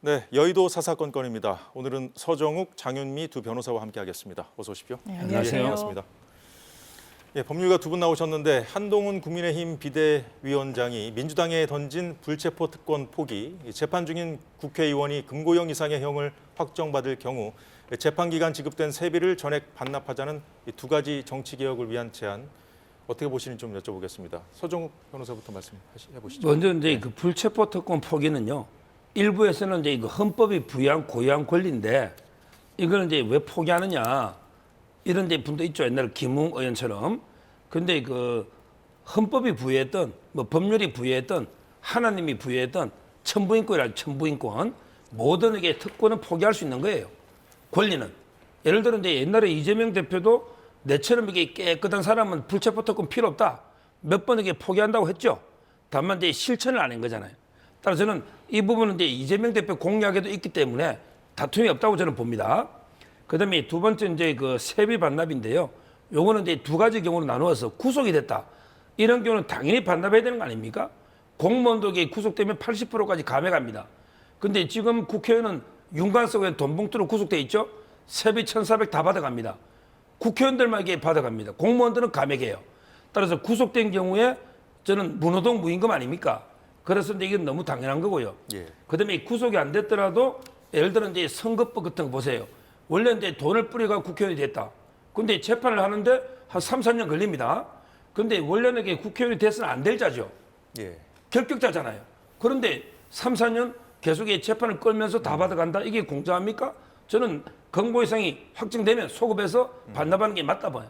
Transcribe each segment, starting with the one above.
네, 여의도 사사건 건입니다. 오늘은 서정욱, 장윤미 두 변호사와 함께하겠습니다. 어서 오십시오. 네, 안녕하세요. 반갑습니다. 예, 법률가 두 분 나오셨는데 한동훈 국민의힘 비대위원장이 민주당에 던진 불체포 특권 포기, 재판 중인 국회의원이 금고형 이상의 형을 확정받을 경우 재판 기간 지급된 세비를 전액 반납하자는 이 두 가지 정치 개혁을 위한 제안 어떻게 보시는지 좀 여쭤보겠습니다. 서정욱 변호사부터 말씀해 보시죠. 먼저 이제 그 불체포 특권 포기는요. 일부에서는 이제 그 헌법이 부여한 고유한 권리인데 이걸 이제 왜 포기하느냐 이런 데 분도 있죠. 옛날 김웅 의원처럼. 근데 그 헌법이 부여했던 뭐 법률이 부여했던 하나님이 부여했던 천부인권이라 천부인권 모든 게 특권은 포기할 수 있는 거예요. 권리는. 예를 들어 이제 옛날에 이재명 대표도 내처럼 이게 깨끗한 사람은 불체포 특권 필요 없다. 몇 번 이게 포기한다고 했죠. 다만 이제 실천을 안 한 거잖아요. 따라서 저는 이 부분은 이제 이재명 대표 공약에도 있기 때문에 다툼이 없다고 저는 봅니다. 그다음에 두 번째 이제 그 세비 반납인데요. 요거는 이제 두 가지 경우로 나누어서 구속이 됐다. 이런 경우는 당연히 반납해야 되는 거 아닙니까? 공무원도 구속되면 80%까지 감액합니다. 근데 지금 국회의원은 윤관석 돈 봉투로 구속돼 있죠. 세비 1,400 다 받아갑니다. 국회의원들만 이게 받아갑니다. 공무원들은 감액해요. 따라서 구속된 경우에 저는 무노동 무임금 아닙니까? 그래서 이제 이건 너무 당연한 거고요. 예. 그다음에 구속이 안 됐더라도 예를 들어 이제 선거법 같은 거 보세요. 원래 이제 돈을 뿌리가 국회의원이 됐다. 근데 재판을 하는데 한 3, 4년 걸립니다. 근데 원래는 이게 국회의원이 돼서는 안 될 자죠. 예. 결격자잖아요. 그런데 3, 4년 계속 이 재판을 끌면서 다 받아간다. 이게 공정합니까? 저는 금고 이상이 확정되면 소급해서 반납하는 게 맞다 봐요.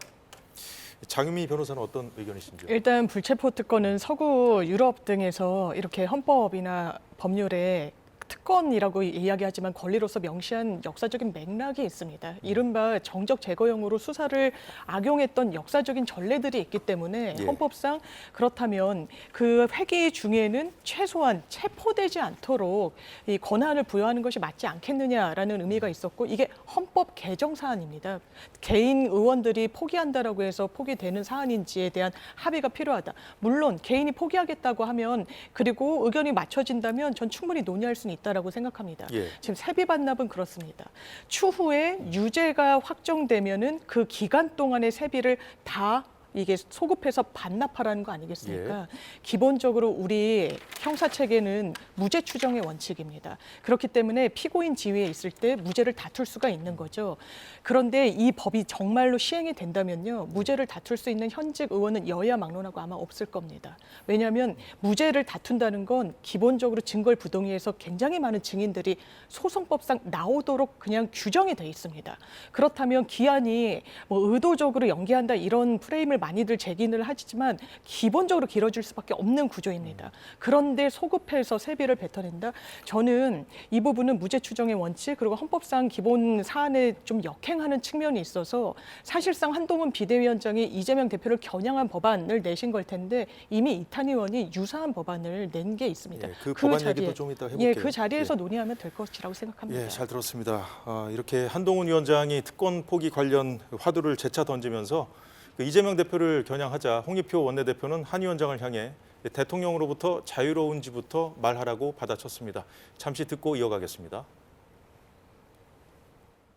장윤미 변호사는 어떤 의견이신지요? 일단 불체포 특권은 서구 유럽 등에서 이렇게 헌법이나 법률에 특권이라고 이야기하지만 권리로서 명시한 역사적인 맥락이 있습니다. 이른바 정적 제거용으로 수사를 악용했던 역사적인 전례들이 있기 때문에 예. 헌법상 그렇다면 그 회기 중에는 최소한 체포되지 않도록 이 권한을 부여하는 것이 맞지 않겠느냐라는 의미가 있었고 이게 헌법 개정 사안입니다. 개인 의원들이 포기한다라고 해서 포기되는 사안인지에 대한 합의가 필요하다. 물론 개인이 포기하겠다고 하면 그리고 의견이 맞춰진다면 전 충분히 논의할 수는 있다라고 생각합니다. 예. 지금 세비 반납은 그렇습니다. 추후에 유죄가 확정되면은 그 기간 동안의 세비를 다 이게 소급해서 반납하라는 거 아니겠습니까? 기본적으로 우리 형사 체계는 무죄 추정의 원칙입니다. 그렇기 때문에 피고인 지위에 있을 때 무죄를 다툴 수가 있는 거죠. 그런데 이 법이 정말로 시행이 된다면요. 무죄를 다툴 수 있는 현직 의원은 여야 막론하고 아마 없을 겁니다. 왜냐하면 무죄를 다툰다는 건 기본적으로 증거불동의에서 굉장히 많은 증인들이 소송법상 나오도록 그냥 규정이 돼 있습니다. 그렇다면 기한이 뭐 의도적으로 연기한다 이런 프레임을 많이들 제기를 하지만 기본적으로 길어질 수밖에 없는 구조입니다. 그런데 소급해서 세비를 뱉어낸다? 저는 이 부분은 무죄 추정의 원칙 그리고 헌법상 기본 사안에 좀 역행하는 측면이 있어서 사실상 한동훈 비대위원장이 이재명 대표를 겨냥한 법안을 내신 걸 텐데 이미 이탄 의원이 유사한 법안을 낸 게 있습니다. 예, 그 법안 얘기도 좀 이따 해볼게요. 예, 그 자리에서 예. 논의하면 될 것이라고 생각합니다. 예, 잘 들었습니다. 이렇게 한동훈 위원장이 특권 포기 관련 화두를 재차 던지면서 그 이재명 대표를 겨냥하자 홍익표 원내대표는 한 위원장을 향해 대통령으로부터 자유로운지부터 말하라고 받아쳤습니다. 잠시 듣고 이어가겠습니다.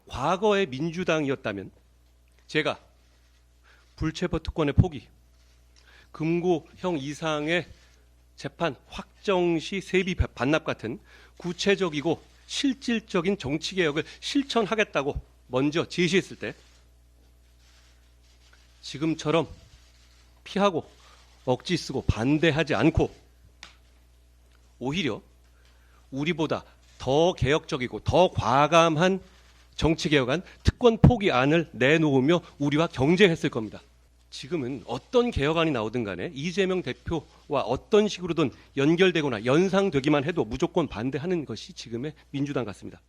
과거의 민주당이었다면 제가 불체포 특권의 포기, 금고형 이상의 재판 확정 시 세비 반납 같은 구체적이고 실질적인 정치개혁을 실천하겠다고 먼저 제시했을 때 지금처럼 피하고 억지 쓰고 반대하지 않고 오히려 우리보다 더 개혁적이고 더 과감한 정치개혁안 특권 포기안을 내놓으며 우리와 경쟁했을 겁니다. 지금은 어떤 개혁안이 나오든 간에 이재명 대표와 어떤 식으로든 연결되거나 연상되기만 해도 무조건 반대하는 것이 지금의 민주당 같습니다.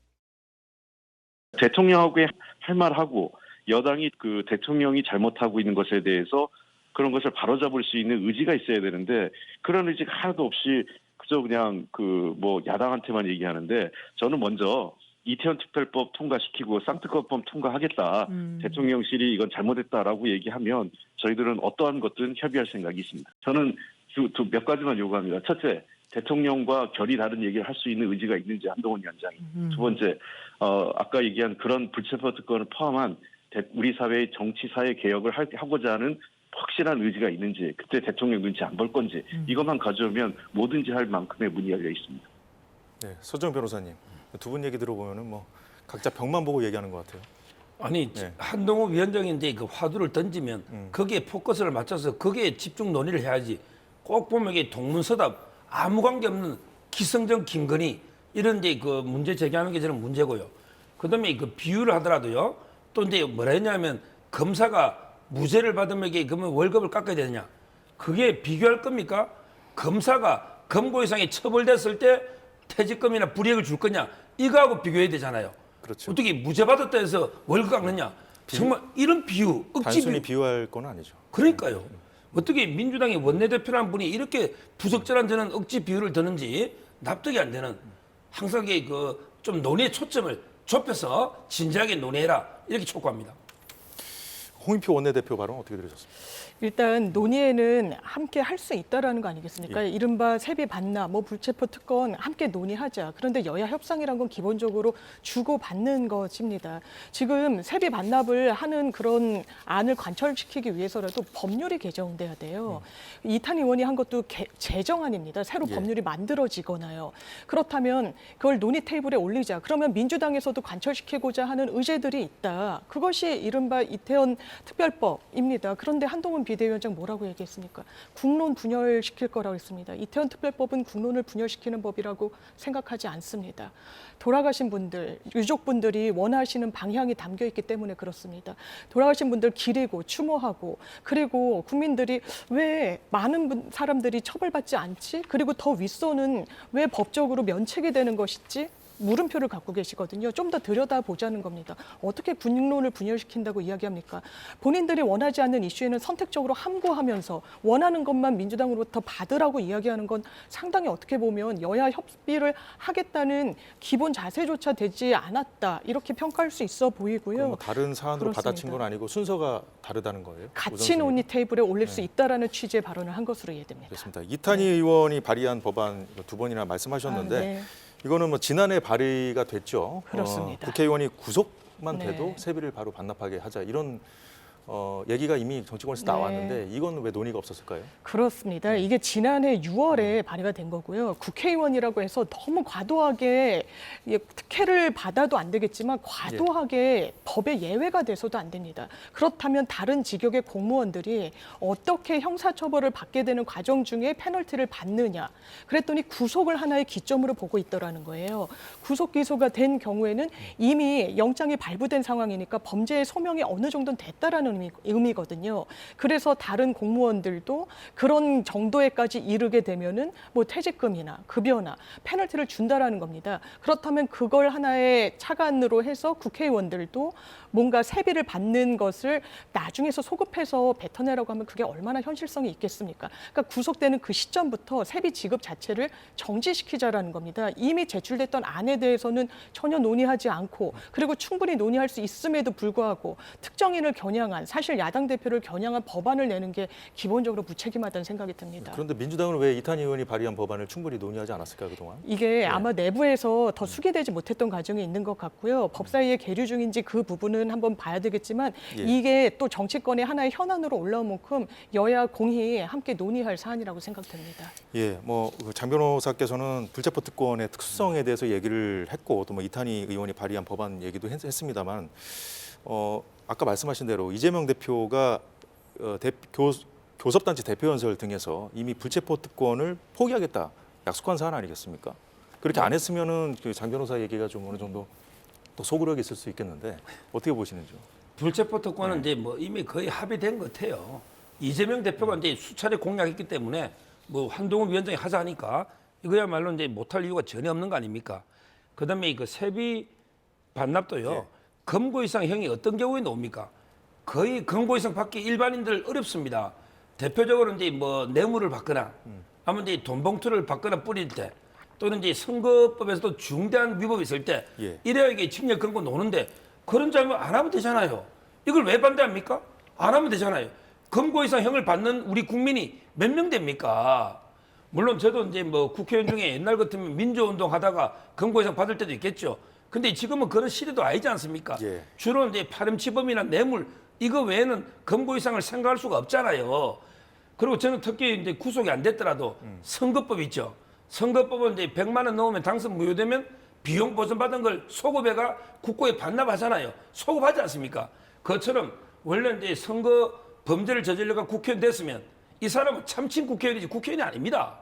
대통령하고 할 말하고 여당이 그 대통령이 잘못하고 있는 것에 대해서 그런 것을 바로잡을 수 있는 의지가 있어야 되는데 그런 의지가 하나도 없이 그저 그냥 그 뭐 야당한테만 얘기하는데 저는 먼저 이태원 특별법 통과시키고 쌍특검법 통과하겠다. 대통령실이 이건 잘못했다라고 얘기하면 저희들은 어떠한 것든 협의할 생각이 있습니다. 저는 몇 가지만 요구합니다. 첫째, 대통령과 결이 다른 얘기를 할 수 있는 의지가 있는지 한동훈 위원장이. 두 번째, 아까 얘기한 그런 불체포 특권을 포함한 우리 사회의 정치 사회 개혁을 하고자 하는 확실한 의지가 있는지, 그때 대통령 눈치 안 볼 건지, 이것만 가져오면 뭐든지 할 만큼의 문이 열려 있습니다. 네, 서정 변호사님, 두 분 얘기 들어보면은 뭐 각자 벽만 보고 얘기하는 것 같아요. 아니 네. 한동훈 위원장이 이제 그 화두를 던지면 거기에 포커스를 맞춰서 거기에 집중 논의를 해야지. 꼭 보면 이게 동문서답 아무 관계 없는 기성정 김건희 이런 이제 그 문제 제기하는 게 저는 문제고요. 그다음에 그 비유를 하더라도요. 또 이제 뭐라 했냐면 검사가 무죄를 받으면 이게 그러면 월급을 깎아야 되느냐? 그게 비교할 겁니까? 검사가 검거 이상이 처벌됐을 때 퇴직금이나 불이익을 줄 거냐? 이거하고 비교해야 되잖아요. 그렇죠. 어떻게 무죄 받았다 해서 월급 깎느냐? 정말 이런 비유, 억지 단순히 비유. 비유할 건 아니죠. 그러니까요. 어떻게 민주당의 원내대표라는 분이 이렇게 부적절한 저는 억지 비유를 드는지 납득이 안 되는, 항상 그좀 논의의 초점을 좁혀서 진지하게 논의해라 이렇게 촉구합니다. 홍익표 원내대표 발언 어떻게 들으셨습니까? 일단 논의에는 함께 할 수 있다라는 거 아니겠습니까? 이른바 세비 반납, 뭐 불체포 특권 함께 논의하자. 그런데 여야 협상이란 건 기본적으로 주고 받는 것입니다. 지금 세비 반납을 하는 그런 안을 관철시키기 위해서라도 법률이 개정돼야 돼요. 이탄 의원이 한 것도 제정안입니다. 새로 예. 법률이 만들어지거나요. 그렇다면 그걸 논의 테이블에 올리자. 그러면 민주당에서도 관철시키고자 하는 의제들이 있다. 그것이 이른바 이태원 특별법입니다. 그런데 한동훈 비대위원장 뭐라고 얘기했습니까? 국론 분열시킬 거라고 했습니다. 이태원 특별법은 국론을 분열시키는 법이라고 생각하지 않습니다. 돌아가신 분들, 유족분들이 원하시는 방향이 담겨 있기 때문에 그렇습니다. 돌아가신 분들 기리고 추모하고, 그리고 국민들이 왜 많은 사람들이 처벌받지 않지? 그리고 더 윗선은 왜 법적으로 면책이 되는 것이지? 물음표를 갖고 계시거든요. 좀 더 들여다보자는 겁니다. 어떻게 국론을 분열시킨다고 이야기합니까? 본인들이 원하지 않는 이슈에는 선택적으로 함구하면서 원하는 것만 민주당으로부터 받으라고 이야기하는 건 상당히 어떻게 보면 여야 협의를 하겠다는 기본 자세조차 되지 않았다. 이렇게 평가할 수 있어 보이고요. 뭐 다른 사안으로 그렇습니다. 받아친 건 아니고 순서가 다르다는 거예요? 같이 우선순위가? 논의 테이블에 올릴 수 있다라는 취지의 발언을 한 것으로 이해됩니다. 그렇습니다. 이탄희 의원이 발의한 법안 두 번이나 말씀하셨는데 네. 이거는 뭐 지난해 발의가 됐죠. 그렇습니다. 국회의원이 구속만 네. 돼도 세비를 바로 반납하게 하자 이런 얘기가 이미 정치권에서 네. 나왔는데 이건 왜 논의가 없었을까요? 그렇습니다. 이게 지난해 6월에 발의가 된 거고요. 국회의원이라고 해서 너무 과도하게 특혜를 받아도 안 되겠지만 과도하게 법의 예외가 돼서도 안 됩니다. 그렇다면 다른 직역의 공무원들이 어떻게 형사처벌을 받게 되는 과정 중에 페널티를 받느냐. 그랬더니 구속을 하나의 기점으로 보고 있더라는 거예요. 구속 기소가 된 경우에는 이미 영장이 발부된 상황이니까 범죄의 소명이 어느 정도는 됐다라는 의미거든요. 그래서 다른 공무원들도 그런 정도에까지 이르게 되면은 뭐 퇴직금이나 급여나 페널티를 준다라는 겁니다. 그렇다면 그걸 하나의 차관으로 해서 국회의원들도 뭔가 세비를 받는 것을 나중에서 소급해서 뱉어내라고 하면 그게 얼마나 현실성이 있겠습니까? 그러니까 구속되는 그 시점부터 세비 지급 자체를 정지시키자라는 겁니다. 이미 제출됐던 안에 대해서는 전혀 논의하지 않고, 그리고 충분히 논의할 수 있음에도 불구하고 특정인을 겨냥한, 사실 야당 대표를 겨냥한 법안을 내는 게 기본적으로 무책임하다는 생각이 듭니다. 그런데 민주당은 왜 이탄희 의원이 발의한 법안을 충분히 논의하지 않았을까요, 그동안? 이게 아마 내부에서 더 숙의되지 못했던 과정이 있는 것 같고요. 법사위에 계류 중인지 그 부분은 한번 봐야 되겠지만 예. 이게 또 정치권의 하나의 현안으로 올라온 만큼 여야 공히 함께 논의할 사안이라고 생각됩니다. 예, 장 변호사께서는 불체포 특권의 특수성에 대해서 얘기를 했고 또 뭐 이탄희 의원이 발의한 법안 얘기도 했습니다만 아까 말씀하신 대로 이재명 대표가 교섭단체 대표연설 등에서 이미 불체포 특권을 포기하겠다 약속한 사안 아니겠습니까? 그렇게 안 했으면은 장 변호사 얘기가 좀 어느 정도 또 소구력이 있을 수 있겠는데 어떻게 보시는지요? 불체포 특권은 이제 뭐 이미 거의 합의된 것 같아요. 이재명 대표가 이제 수차례 공약했기 때문에 뭐 한동훈 위원장이 하자 하니까 이거야말로 이제 못할 이유가 전혀 없는 거 아닙니까? 그다음에 그 세비 반납도요. 예. 검거 이상형이 어떤 경우에 나옵니까? 거의 검거 이상 받기 일반인들 어렵습니다. 대표적으로 이제 뭐 뇌물을 받거나 아니면 이제 돈 봉투를 받거나 뿌릴 때, 또는 이제 선거법에서도 중대한 위법이 있을 때 예. 이래야 이게 징역 근고 노는데 그런 점을 안 하면 되잖아요. 이걸 왜 반대합니까? 안 하면 되잖아요. 검거 이상 형을 받는 우리 국민이 몇 명 됩니까? 물론 저도 이제 뭐 국회의원 중에 옛날 같으면 민주운동 하다가 금고이상 받을 때도 있겠죠. 근데 지금은 그런 시대도 아니지 않습니까? 예. 주로 이제 파렴치범이나 뇌물 이거 외에는 금고이상을 생각할 수가 없잖아요. 그리고 저는 특히 이제 구속이 안 됐더라도 선거법 있죠. 선거법은 이제 100만 원 넣으면 당선 무효되면 비용 보전 받은 걸 소급해가 국고에 반납하잖아요. 소급하지 않습니까? 그것처럼 원래 이제 선거 범죄를 저질러가 국회의원 됐으면 이 사람은 참친 국회의원이지 국회의원이 아닙니다.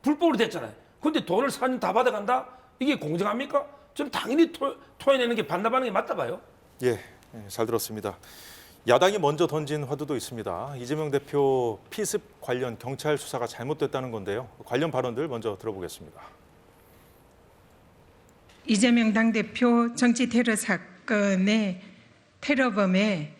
불법으로 됐잖아요. 근데 돈을 4년 다 받아간다? 이게 공정합니까? 저는 당연히 토해내는 게 반납하는 게 맞다 봐요. 예, 잘 들었습니다. 야당이 먼저 던진 화두도 있습니다. 이재명 대표 피습 관련 경찰 수사가 잘못됐다는 건데요. 관련 발언들 먼저 들어보겠습니다. 이재명 당대표 정치 테러 사건의 테러범의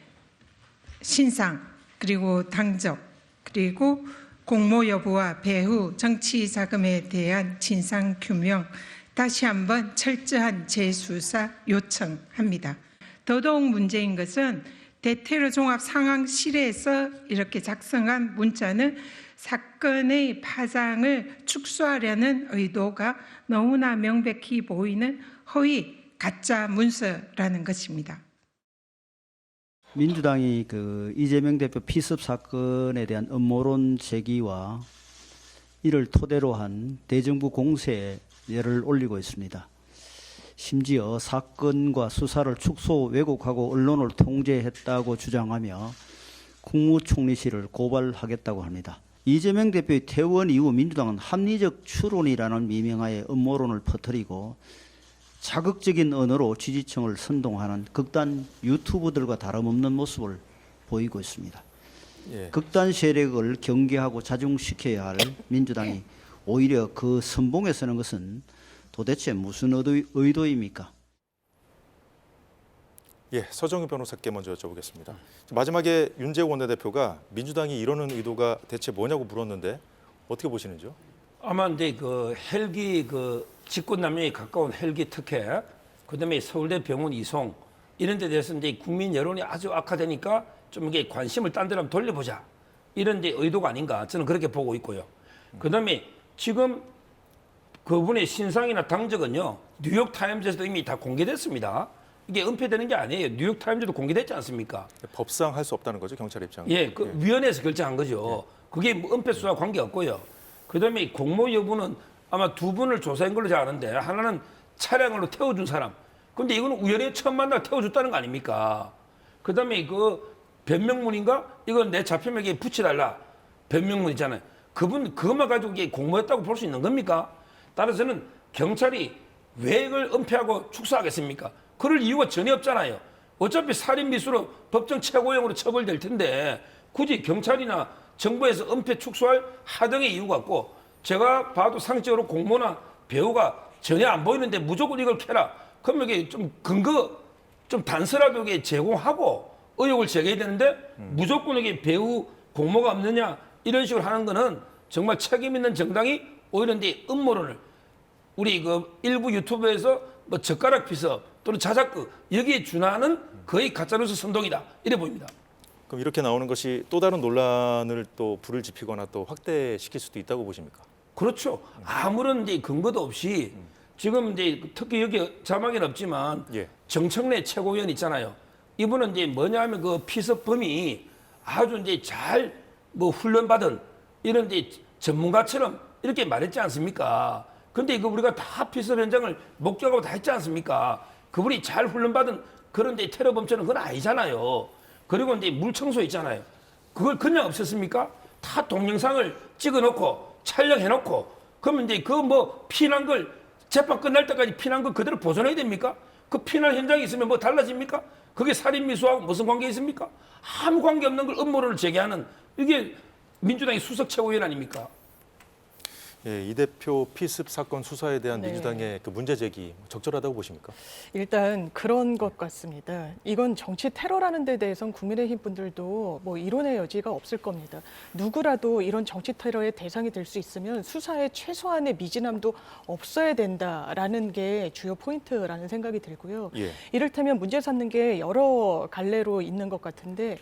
신상 그리고 당적 그리고 공모 여부와 배후 정치 자금에 대한 진상 규명 다시 한번 철저한 재수사 요청합니다. 더더욱 문제인 것은 대테러 종합 상황실에서 이렇게 작성한 문자는 사건의 파장을 축소하려는 의도가 너무나 명백히 보이는 허위 가짜 문서라는 것입니다. 민주당이 그 이재명 대표 피습 사건에 대한 음모론 제기와 이를 토대로 한 대정부 공세에 열을 올리고 있습니다. 심지어 사건과 수사를 축소 왜곡하고 언론을 통제했다고 주장하며 국무총리실을 고발하겠다고 합니다. 이재명 대표의 퇴원 이후 민주당은 합리적 추론이라는 미명하에 음모론을 퍼뜨리고 자극적인 언어로 지지층을 선동하는 극단 유튜브들과 다름없는 모습을 보이고 있습니다. 예. 극단 세력을 경계하고 자중시켜야 할 민주당이 오히려 그 선봉에 서는 것은 도대체 무슨 의도입니까? 예, 서정희 변호사께 먼저 여쭤보겠습니다. 마지막에 윤재욱 원내대표가 민주당이 이러는 의도가 대체 뭐냐고 물었는데 어떻게 보시는지요? 아마 이제 그 헬기 그 직권남용에 가까운 헬기 특혜, 그다음에 서울대 병원 이송 이런 데 대해서 이제 국민 여론이 아주 악화되니까 좀 이게 관심을 딴 데로 한번 돌려보자 이런 이제 의도가 아닌가 저는 그렇게 보고 있고요. 그다음에 지금 그분의 신상이나 당적은요 뉴욕 타임즈에서도 이미 다 공개됐습니다. 이게 은폐되는 게 아니에요. 뉴욕 타임즈도 공개됐지 않습니까? 법상 할 수 없다는 거죠, 경찰 입장은. 예, 그 위원회에서 결정한 거죠. 그게 뭐 은폐 수사와 관계 없고요. 그다음에 공모 여부는 아마 두 분을 조사한 걸로 잘 아는데 하나는 차량으로 태워준 사람. 근데 이거는 우연히 처음 만나 태워줬다는 거 아닙니까? 그다음에 그 변명문인가? 이건 내 잡혀명에 붙여달라. 변명문 있잖아요. 그분 그것만 가지고 이게 공모했다고 볼 수 있는 겁니까? 따라서는 경찰이 왜 이걸 은폐하고 축소하겠습니까? 그럴 이유가 전혀 없잖아요. 어차피 살인 미수로 법정 최고형으로 처벌될 텐데 굳이 경찰이나 정부에서 은폐 축소할 하등의 이유가 없고 제가 봐도 상식적으로 공모나 배우가 전혀 안 보이는데 무조건 이걸 캐라. 그러면 이게 좀 근거 좀 단서라도 제공하고 의혹을 제기해야 되는데 무조건 이게 배우 공모가 없느냐 이런 식으로 하는 거는 정말 책임 있는 정당이 오히려 이제 음모론을 우리 그 일부 유튜브에서 뭐 젓가락 피서 또는 자작극 여기에 준하는 거의 가짜뉴스 선동이다 이래 보입니다. 그럼 이렇게 나오는 것이 또 다른 논란을 또 불을 지피거나 또 확대시킬 수도 있다고 보십니까? 그렇죠. 아무런 이제 근거도 없이 지금 이제 특히 여기 자막에는 없지만 예. 정청래 최고위원 있잖아요. 이분은 이제 뭐냐면 그 피습범이 아주 이제 잘 뭐 훈련받은 이런 이제 전문가처럼 이렇게 말했지 않습니까? 근데 이거 우리가 다 피습 현장을 목격하고 다 했지 않습니까? 그분이 잘 훈련받은 그런 이제 테러범죄는 그건 아니잖아요. 그리고 이제 물청소 있잖아요. 그걸 그냥 없앴습니까? 다 동영상을 찍어놓고 촬영해놓고 그러면 이제 그 뭐 피난 걸 재판 끝날 때까지 피난 걸 그대로 보존해야 됩니까? 그 피난 현장이 있으면 뭐 달라집니까? 그게 살인 미수하고 무슨 관계 있습니까? 아무 관계 없는 걸 음모론을 제기하는 이게 민주당의 수석 최고위원 아닙니까? 예, 이 대표 피습 사건 수사에 대한 네. 민주당의 그 문제 제기 적절하다고 보십니까? 일단 그런 것 같습니다. 이건 정치 테러라는 데 대해서는 국민의힘 분들도 뭐 이론의 여지가 없을 겁니다. 누구라도 이런 정치 테러의 대상이 될 수 있으면 수사에 최소한의 미진함도 없어야 된다라는 게 주요 포인트라는 생각이 들고요. 예. 이를테면 문제 삼는 게 여러 갈래로 있는 것 같은데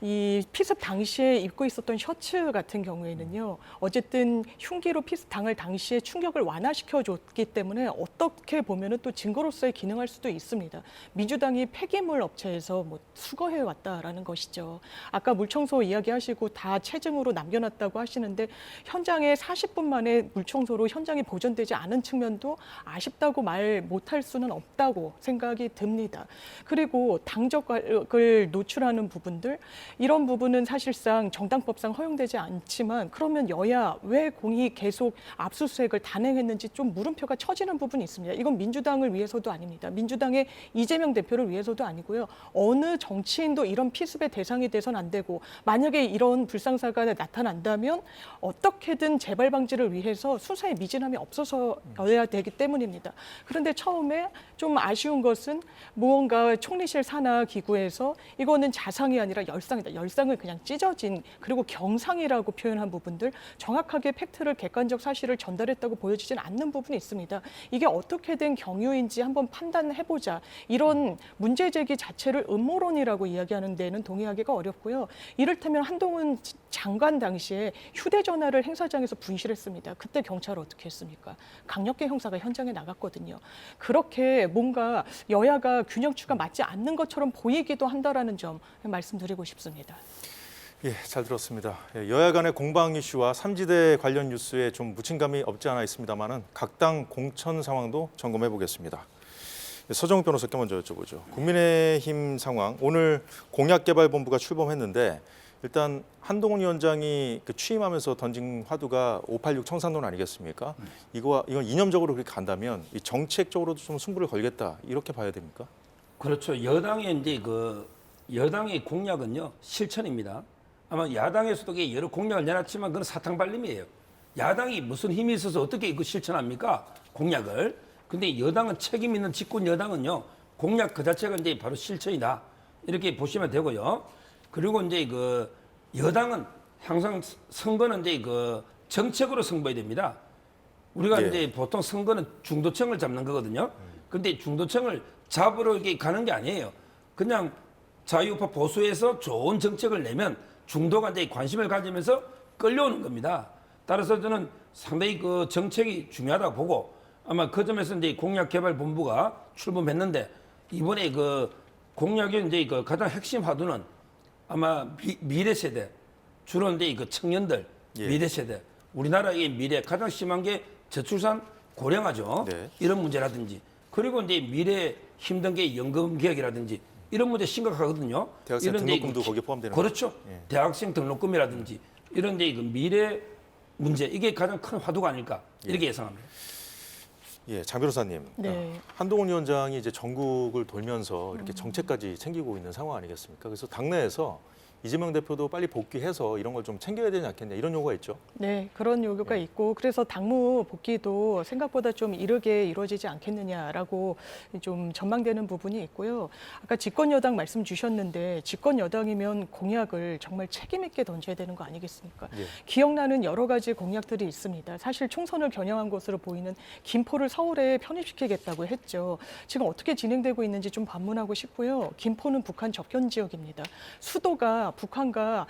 이 피습 당시에 입고 있었던 셔츠 같은 경우에는요. 어쨌든 흉기로 피습 당할 당시에 충격을 완화시켜 줬기 때문에 어떻게 보면은 또 증거로서의 기능할 수도 있습니다. 민주당이 폐기물 업체에서 뭐 수거해 왔다라는 것이죠. 아까 물청소 이야기하시고 다 체증으로 남겨놨다고 하시는데 현장에 40분 만에 물청소로 현장이 보존되지 않은 측면도 아쉽다고 말 못할 수는 없다고 생각이 듭니다. 그리고 당적을 노출하는 부분들 이런 부분은 사실상 정당법상 허용되지 않지만 그러면 여야 왜 공이 계속 압수수색을 단행했는지 좀 물음표가 쳐지는 부분이 있습니다. 이건 민주당을 위해서도 아닙니다. 민주당의 이재명 대표를 위해서도 아니고요. 어느 정치인도 이런 피습의 대상이 돼선 안 되고 만약에 이런 불상사가 나타난다면 어떻게든 재발 방지를 위해서 수사에 미진함이 없어서여야 되기 때문입니다. 그런데 처음에 좀 아쉬운 것은 무언가 총리실 산하 기구에서 이거는 자상이 아니라 열상이다. 열상을 그냥 찢어진 그리고 경상이라고 표현한 부분들 정확하게 팩트를 객관적 사실을 전달했다고 보여지진 않는 부분이 있습니다. 이게 어떻게 된 경유인지 한번 판단해보자. 이런 문제 제기 자체를 음모론이라고 이야기하는 데는 동의하기가 어렵고요. 이를테면 한동훈 장관 당시에 휴대전화를 행사장에서 분실했습니다. 그때 경찰은 어떻게 했습니까? 강력계 형사가 현장에 나갔거든요. 그렇게 뭔가 여야가 균형추가 맞지 않는 것처럼 보이기도 한다라는 점 말씀드리고 싶습니다. 예, 잘 들었습니다. 여야 간의 공방 이슈와 삼지대 관련 뉴스에 좀 묻힌감이 없지 않아 있습니다만은 각 당 공천 상황도 점검해 보겠습니다. 서정욱 변호사께 먼저 여쭤보죠. 국민의힘 상황, 오늘 공약개발본부가 출범했는데 일단 한동훈 위원장이 취임하면서 던진 화두가 586 청산론 아니겠습니까? 이건 이념적으로 그렇게 간다면 이 정책적으로도 좀 승부를 걸겠다 이렇게 봐야 됩니까? 그렇죠. 여당의 이제 여당의 공약은요 실천입니다. 아마 야당에서도 여러 공약을 내놨지만 그건 사탕발림이에요. 야당이 무슨 힘이 있어서 어떻게 이거 실천합니까? 공약을. 근데 여당은 책임 있는 집권 여당은요 공약 그 자체가 이제 바로 실천이다 이렇게 보시면 되고요. 그리고 이제 여당은 항상 선거는 이제 정책으로 승부해야 됩니다. 우리가 예. 이제 보통 선거는 중도층을 잡는 거거든요. 근데 중도층을 잡으러 이렇게 가는 게 아니에요. 그냥 자유우파 보수에서 좋은 정책을 내면 중도가 이제 관심을 가지면서 끌려오는 겁니다. 따라서 저는 상당히 정책이 중요하다고 보고 아마 그 점에서 이제 공약개발본부가 출범했는데 이번에 공약의 이제 가장 핵심 화두는 아마 미래 세대 주로 이제 청년들 예. 미래 세대 우리나라의 미래 가장 심한 게 저출산 고령화죠. 네. 이런 문제라든지 그리고 이제 미래 힘든 게 연금 개혁이라든지 이런 문제 심각하거든요. 대학생 이런 등록금도 거기에 포함되는 그렇죠. 예. 대학생 등록금이라든지 이런 데 미래 문제 이게 가장 큰 화두가 아닐까 이렇게 예상합니다. 예, 장 변호사님. 네. 한동훈 위원장이 이제 전국을 돌면서 이렇게 정책까지 챙기고 있는 상황 아니겠습니까? 그래서 당내에서 이재명 대표도 빨리 복귀해서 이런 걸 좀 챙겨야 되지 않겠냐 이런 요구가 있죠. 네, 그런 요구가 있고 그래서 당무 복귀도 생각보다 좀 이르게 이루어지지 않겠느냐라고 좀 전망되는 부분이 있고요. 아까 집권 여당 말씀 주셨는데 집권 여당이면 공약을 정말 책임 있게 던져야 되는 거 아니겠습니까? 예. 기억나는 여러 가지 공약들이 있습니다. 사실 총선을 겨냥한 것으로 보이는 김포를 서울에 편입시키겠다고 했죠. 지금 어떻게 진행되고 있는지 좀 반문하고 싶고요. 김포는 북한 접견 지역입니다. 수도가 북한과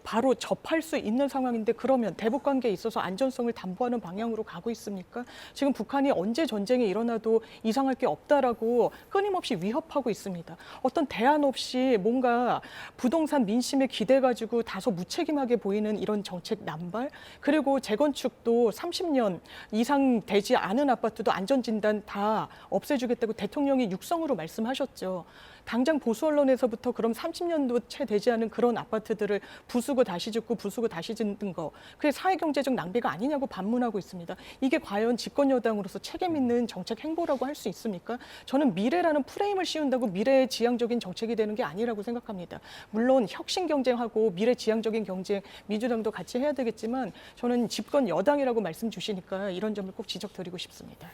바로 접할 수 있는 상황인데 그러면 대북 관계에 있어서 안전성을 담보하는 방향으로 가고 있습니까? 지금 북한이 언제 전쟁이 일어나도 이상할 게 없다라고 끊임없이 위협하고 있습니다. 어떤 대안 없이 뭔가 부동산 민심에 기대 가지고 다소 무책임하게 보이는 이런 정책 남발 그리고 재건축도 30년 이상 되지 않은 아파트도 안전진단 다 없애주겠다고 대통령이 육성으로 말씀하셨죠. 당장 보수 언론에서부터 그럼 30년도 채 되지 않은 그런 아파트들을 부수고 다시 짓고 부수고 다시 짓는 거 그게 사회경제적 낭비가 아니냐고 반문하고 있습니다. 이게 과연 집권 여당으로서 책임 있는 정책 행보라고 할 수 있습니까? 저는 미래라는 프레임을 씌운다고 미래의 지향적인 정책이 되는 게 아니라고 생각합니다. 물론 혁신 경쟁하고 미래 지향적인 경쟁 민주당도 같이 해야 되겠지만 저는 집권 여당이라고 말씀 주시니까 이런 점을 꼭 지적드리고 싶습니다.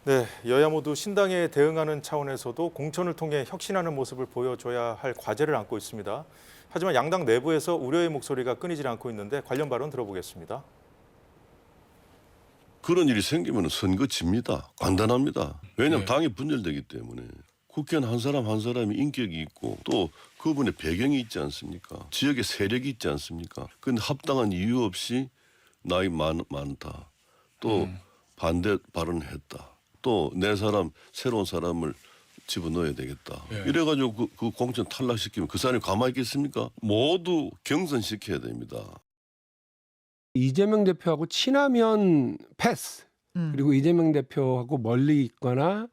네, 여야 모두 신당에 대응하는 차원에서도 공천을 통해 혁신하는 모습을 보여줘야 할 과제를 안고 있습니다. 하지만 양당 내부에서 우려의 목소리가 끊이질 않고 있는데 관련 발언 들어보겠습니다. 그런 일이 생기면 선거 집니다. 간단합니다. 왜냐하면 당이 분열되기 때문에 국회의원 한 사람 한 사람이 인격이 있고 또 그분의 배경이 있지 않습니까? 지역의 세력이 있지 않습니까? 근데 합당한 이유 없이 나이 많다. 또 반대 발언을 했다. 또 내 사람 새로운 사람을 집어넣어야 되겠다. 이래가지고 그 공천 탈락시키면 그 사람이 가만히 있겠습니까? 모두 경선시켜야 됩니다. 이재명 대표하고 친하면 패스. 그리고 이재명 대표하고 멀리 있거나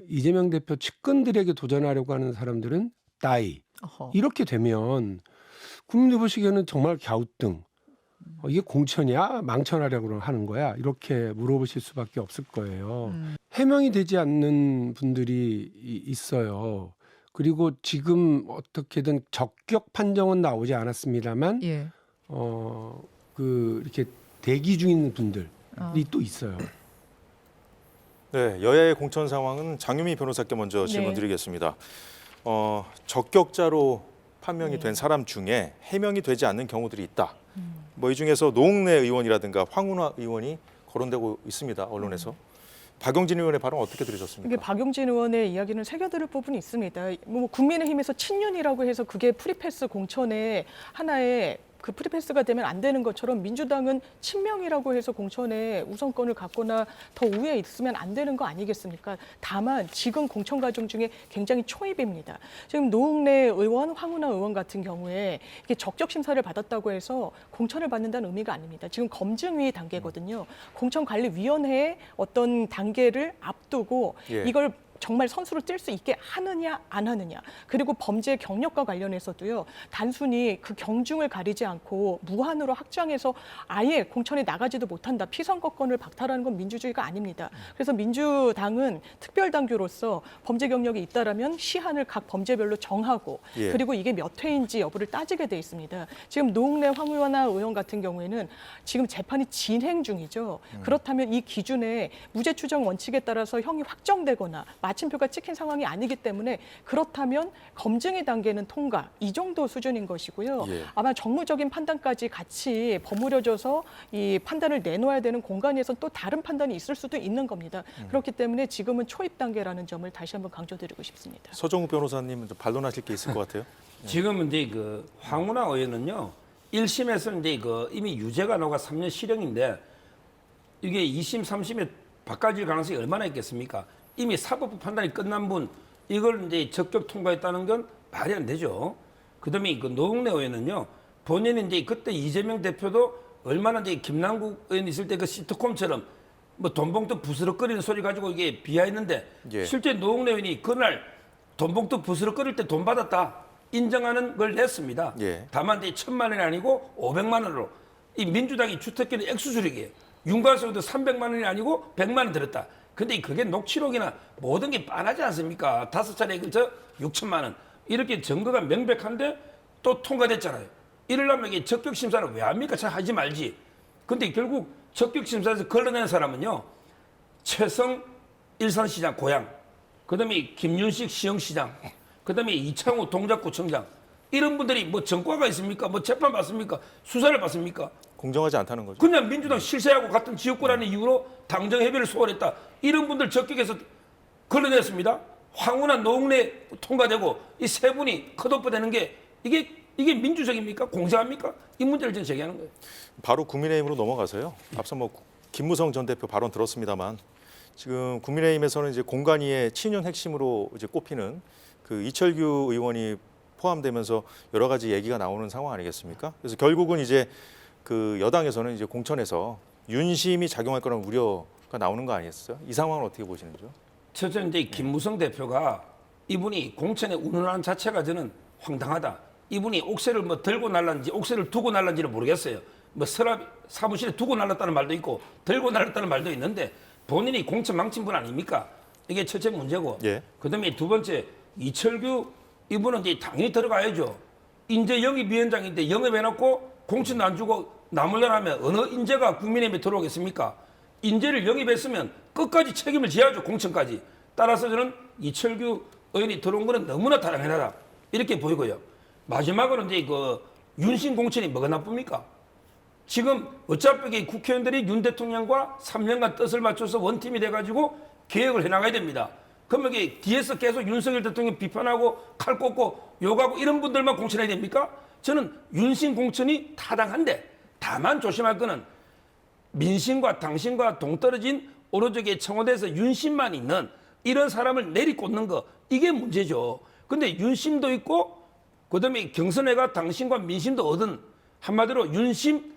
이재명 대표 측근들에게 도전하려고 하는 사람들은 따이. 어허. 이렇게 되면 국민들 보시기에는 정말 갸우뚱. 이게 공천이야? 망천하려고 하는 거야? 이렇게 물어보실 수밖에 없을 거예요. 해명이 되지 않는 분들이 있어요. 그리고 지금 어떻게든 적격 판정은 나오지 않았습니다만 예. 이렇게 대기 중인 분들이 또 있어요. 네, 여야의 공천 상황은 장유미 변호사께 먼저 질문 네. 드리겠습니다. 적격자로 판명이 네. 된 사람 중에 해명이 되지 않는 경우들이 있다. 뭐 이 중에서 노웅래 의원이라든가 황운하 의원이 거론되고 있습니다. 언론에서. 박용진 의원의 발언 어떻게 들으셨습니까? 이게 박용진 의원의 이야기는 새겨들을 부분이 있습니다. 뭐 국민의힘에서 친윤이라고 해서 그게 프리패스 공천의 하나의 그 프리패스가 되면 안 되는 것처럼 민주당은 친명이라고 해서 공천에 우선권을 갖거나 더 우위에 있으면 안 되는 거 아니겠습니까? 다만 지금 공천 과정 중에 굉장히 초입입니다. 지금 노웅래 의원, 황운하 의원 같은 경우에 이게 적격 심사를 받았다고 해서 공천을 받는다는 의미가 아닙니다. 지금 검증위 단계거든요. 공천관리위원회의 어떤 단계를 앞두고 예. 이걸 정말 선수를 뛸 수 있게 하느냐 안 하느냐, 그리고 범죄 경력과 관련해서도요, 단순히 그 경중을 가리지 않고 무한으로 확장해서 아예 공천에 나가지도 못한다, 피선거권을 박탈하는 건 민주주의가 아닙니다. 그래서 민주당은 특별당규로서 범죄 경력이 있다라면 시한을 각 범죄별로 정하고 예. 그리고 이게 몇 회인지 여부를 따지게 돼 있습니다. 지금 노웅래 황운하 의원 같은 경우에는 지금 재판이 진행 중이죠. 그렇다면 이 기준에 무죄 추정 원칙에 따라서 형이 확정되거나 마침표가 찍힌 상황이 아니기 때문에, 그렇다면 검증의 단계는 통과, 이 정도 수준인 것이고요. 예. 아마 정무적인 판단까지 같이 버무려져서 이 판단을 내놓아야 되는 공간에서 또 다른 판단이 있을 수도 있는 겁니다. 그렇기 때문에 지금은 초입 단계라는 점을 다시 한번 강조드리고 싶습니다. 서정우 변호사님 좀 반론하실 게 있을 것 같아요. 지금은 이제 그 황운하 의원은요, 1심에서는 이제 이미 유죄가 나와 3년 실형인데 이게 2심, 3심에 바꿔질 가능성이 얼마나 있겠습니까? 이미 사법부 판단이 끝난 분, 이걸 이제 적격 통과했다는 건 말이 안 되죠. 그다음에 그 노웅래 의원은요, 본인이 이제 그때 이재명 대표도 얼마나 이제 김남국 의원 있을 때 그 시트콤처럼 뭐 돈봉투 부스럭거리는 소리 가지고 이게 비하했는데 예. 실제 노웅래 의원이 그날 돈봉투 부스럭거릴 때 돈 받았다 인정하는 걸 냈습니다. 예. 다만 이제 1,000만 원이 아니고 500만 원으로 이 민주당이 주택기는 액수수리기예요. 윤관석도 300만 원이 아니고 100만 원 들었다. 근데 그게 녹취록이나 모든 게 빤하지 않습니까? 5차례 그저 6천만 원. 이렇게 증거가 명백한데 또 통과됐잖아요. 이러려면 이게 적격 심사를 왜 합니까? 잘 하지 말지. 근데 결국 적격 심사에서 걸러낸 사람은요, 최성 일산시장 고향, 그다음에 김윤식 시흥시장, 그다음에 이창호 동작구청장, 이런 분들이 뭐 전과가 있습니까? 뭐 재판 받습니까? 수사를 받습니까? 공정하지 않다는 거죠. 그냥 민주당 실세하고 같은 지역구라는 이유로 당정 해배를 소홀했다. 이런 분들 적격해서 걸러냈습니다. 황운하 노웅래 통과되고 이 세 분이 컷오프되는 게 이게 민주적입니까? 공정합니까? 이 문제를 저는 제기하는 거예요. 바로 국민의힘으로 넘어가서요. 앞서 뭐 김무성 전 대표 발언 들었습니다만, 지금 국민의힘에서는 이제 공관위의 친윤 핵심으로 이제 꼽히는 그 이철규 의원이 포함되면서 여러 가지 얘기가 나오는 상황 아니겠습니까? 그래서 결국은 이제 그 여당에서는 이제 공천에서 윤심이 작용할 거라는 우려가 나오는 거 아니겠어요? 이 상황을 어떻게 보시는지요? 첫째는 이제 김무성 대표가 이분이 공천에 운운하는 자체가 저는 황당하다. 이분이 옥새를 뭐 들고 날랐는지 옥새를 두고 날랐는지는 모르겠어요. 뭐 서랍 사무실에 두고 날랐다는 말도 있고 들고 날랐다는 말도 있는데 본인이 공천 망친 분 아닙니까? 이게 첫째 문제고. 예. 그다음에 두 번째, 이철규 이분은 이제 당연히 들어가야죠. 인재 영입위원장인데 영입해놓고 공천도 안 주고 나물려면 어느 인재가 국민의힘에 들어오겠습니까? 인재를 영입했으면 끝까지 책임을 져야죠, 공천까지. 따라서 저는 이철규 의원이 들어온 거는 너무나 타당하다 이렇게 보이고요. 마지막으로 이제 그 윤심 공천이 뭐가 나쁩니까? 지금 어차피 국회의원들이 윤 대통령과 3년간 뜻을 맞춰서 원팀이 돼가지고 개혁을 해나가야 됩니다. 그러면 이게 뒤에서 계속 윤석열 대통령 비판하고 칼 꽂고 욕하고 이런 분들만 공천해야 됩니까? 저는 윤심 공천이 타당한데 다만 조심할 거는 민심과 당심과 동떨어진 오로지 청와대에서 윤심만 있는 이런 사람을 내리꽂는 거 이게 문제죠. 근데 윤심도 있고 그다음에 경선회가 당심과 민심도 얻은 한마디로 윤심,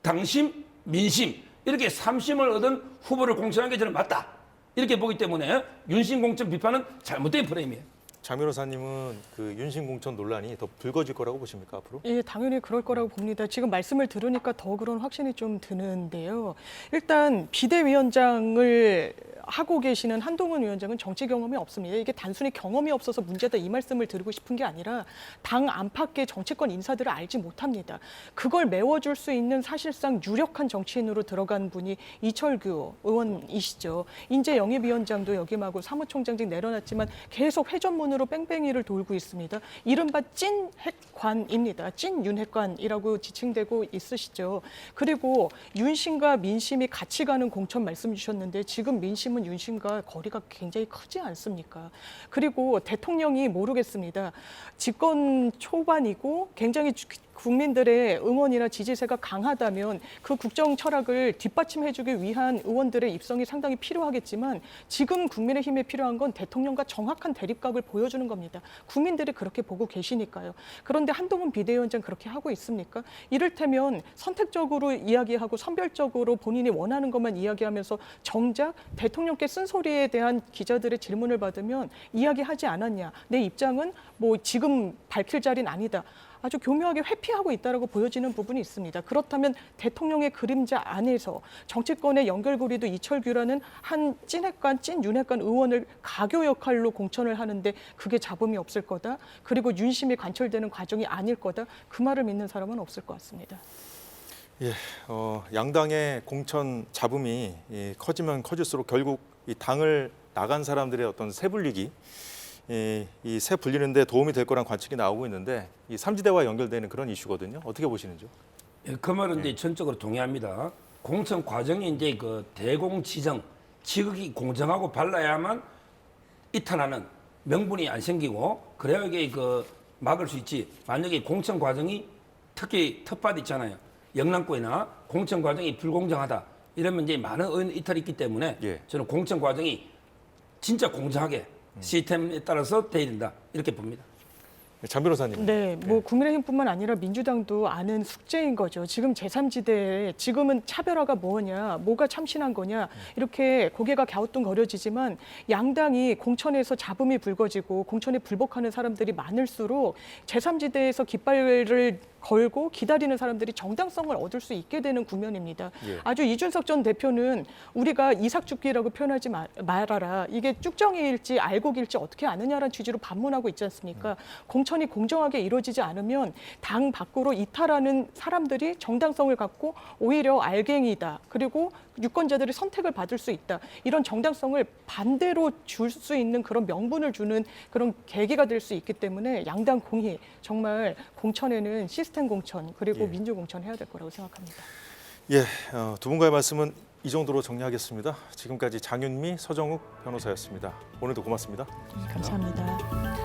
당심, 민심 이렇게 삼심을 얻은 후보를 공천한 게 저는 맞다. 이렇게 보기 때문에 윤심 공천 비판은 잘못된 프레임이에요. 장 변호사님은 그 윤심 공천 논란이 더 불거질 거라고 보십니까 앞으로? 예, 당연히 그럴 거라고 봅니다. 지금 말씀을 들으니까 더 그런 확신이 좀 드는데요. 일단 비대위원장을 하고 계시는 한동훈 위원장은 정치 경험이 없습니다. 이게 단순히 경험이 없어서 문제다 이 말씀을 드리고 싶은 게 아니라 당 안팎의 정치권 인사들을 알지 못합니다. 그걸 메워줄 수 있는 사실상 유력한 정치인으로 들어간 분이 이철규 의원이시죠. 인재 영입위원장도 역임하고 사무총장직 내려놨지만 계속 회전문으로 뺑뺑이를 돌고 있습니다. 이른바 찐 핵관입니다. 찐 윤핵관이라고 지칭되고 있으시죠. 그리고 윤심과 민심이 같이 가는 공천 말씀 주셨는데 지금 민심은 윤심과 거리가 굉장히 크지 않습니까? 그리고 대통령이 모르겠습니다. 집권 초반이고 굉장히 국민들의 응원이나 지지세가 강하다면 그 국정 철학을 뒷받침해주기 위한 의원들의 입성이 상당히 필요하겠지만 지금 국민의힘에 필요한 건 대통령과 정확한 대립각을 보여주는 겁니다. 국민들이 그렇게 보고 계시니까요. 그런데 한동훈 비대위원장 그렇게 하고 있습니까? 이를테면 선택적으로 이야기하고 선별적으로 본인이 원하는 것만 이야기하면서 정작 대통령께 쓴소리에 대한 기자들의 질문을 받으면 이야기하지 않았냐. 내 입장은 뭐 지금 밝힐 자리는 아니다. 아주 교묘하게 회피하고 있다라고 보여지는 부분이 있습니다. 그렇다면 대통령의 그림자 안에서 정치권의 연결고리도 이철규라는 한 찐핵관, 찐윤핵관 의원을 가교 역할로 공천을 하는데 그게 잡음이 없을 거다. 그리고 윤심이 관철되는 과정이 아닐 거다. 그 말을 믿는 사람은 없을 것 같습니다. 예, 양당의 공천 잡음이 커지면 커질수록 결국 이 당을 나간 사람들의 어떤 세분리기, 이 새 분리는데 도움이 될 거란 관측이 나오고 있는데 이 삼지대와 연결되는 그런 이슈거든요. 어떻게 보시는지요? 예, 그 말은 이제 전적으로 동의합니다. 공천 과정이 이제 그 대공지정, 지극히 공정하고 발라야만 이탈하는 명분이 안 생기고 그래야 이게 그 막을 수 있지. 만약에 공천 과정이 특히 텃밭 있잖아요. 영남권이나 공천 과정이 불공정하다. 이러면 이제 많은 의원 이탈이 있기 때문에 예. 저는 공천 과정이 진짜 공정하게 시스템에 따라서 돼야 된다. 이렇게 봅니다. 장 변호사님. 네, 뭐 국민의힘뿐만 아니라 민주당도 아는 숙제인 거죠. 지금 제3지대에 지금은 차별화가 뭐냐, 뭐가 참신한 거냐 이렇게 고개가 갸우뚱거려지지만 양당이 공천에서 잡음이 불거지고 공천에 불복하는 사람들이 많을수록 제3지대에서 깃발을 걸고 기다리는 사람들이 정당성을 얻을 수 있게 되는 국면입니다. 예. 아주 이준석 전 대표는 우리가 이삭죽기라고 표현하지 말아라. 이게 쭉정이일지 알곡일지 어떻게 아느냐라는 취지로 반문하고 있지 않습니까? 공천이 공정하게 이루어지지 않으면 당 밖으로 이탈하는 사람들이 정당성을 갖고 오히려 알갱이다. 그리고 유권자들이 선택을 받을 수 있다. 이런 정당성을 반대로 줄 수 있는 그런 명분을 주는 그런 계기가 될 수 있기 때문에 양당 공히 정말 공천에는 시스템 공천 그리고 예. 민주 공천 해야 될 거라고 생각합니다. 예, 두 분과의 말씀은 이 정도로 정리하겠습니다. 지금까지 장윤미, 서정욱 변호사였습니다. 오늘도 고맙습니다. 감사합니다.